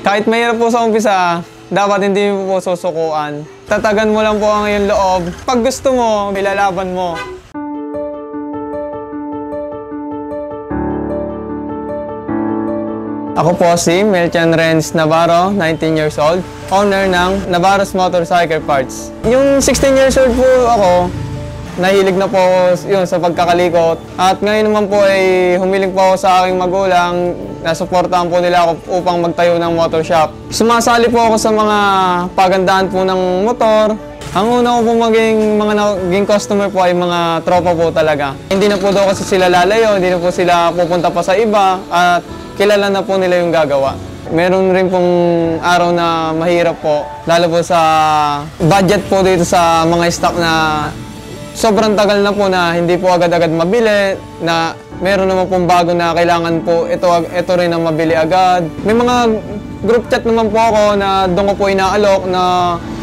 Kahit mahirap po sa umpisa, dapat hindi mo po susukuan. Tatagan mo lang po ang iyong loob. Pag gusto mo, ilalaban mo. Ako po si Melchian Renz Navarro, 19 years old, owner ng Navarro's Motorcycle Parts. Yung 16 years old po ako, nahilig na po ako yun, sa pagkakalikot. At ngayon naman po ay humiling po ako sa aking magulang, nasuportahan po nila ako upang magtayo ng motor shop. Sumasali po ako sa mga pagandahan po ng motor. Ang una ko po naging customer po ay mga tropa po talaga. Hindi na po daw kasi sila lalayo, hindi na po sila pupunta pa sa iba at kilala na po nila yung gagawa. Meron rin pong araw na mahirap po, lalo po sa budget po dito sa mga stock na sobrang tagal na po na hindi po agad-agad mabili, na meron naman pong bago na kailangan po ito rin ang mabili agad. May mga group chat naman po ako na doon ko po inaalok na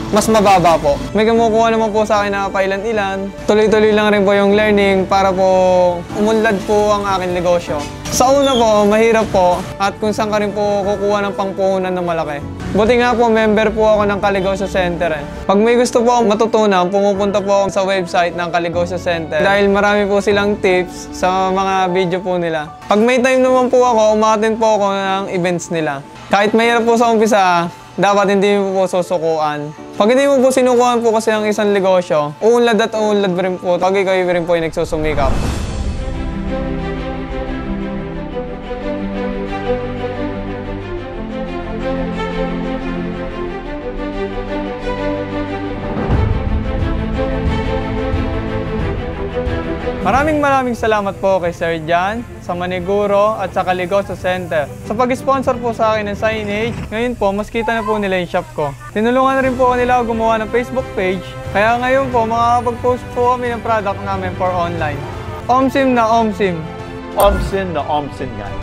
mas mababa po. May kumukuha naman po sa akin na pailan-ilan. Tuloy-tuloy lang rin po yung learning para po umunlad po ang aking negosyo. Sa una po, mahirap po at kung saan ka rin po kukuha ng pangpuhunan ng malaki. Buti nga po, member po ako ng Caligosio Center. Pag may gusto po akong matutunan, pumupunta po ako sa website ng Caligosio Center dahil marami po silang tips sa mga video po nila. Pag may time naman po ako, umattend po ako ng events nila. Kahit mahirap po sa umpisa, dapat hindi mo po susukuan. Pag hindi mo po sinukuhan po kasi ang isang negosyo, uunlad at uunlad rin po pag ikaw rin po ay nagsusumikap. Maraming salamat po kay Sir Jan, sa Maniguro at sa Caligosio Center. Sa pag-sponsor po sa akin ng signage, ngayon po mas kita na po nila yung shop ko. Tinulungan na rin po nila gumawa ng Facebook page, kaya ngayon po makakapag-post po kami ng product namin for online. OMSIM na OMSIM. OMSIM na OMSIM yan.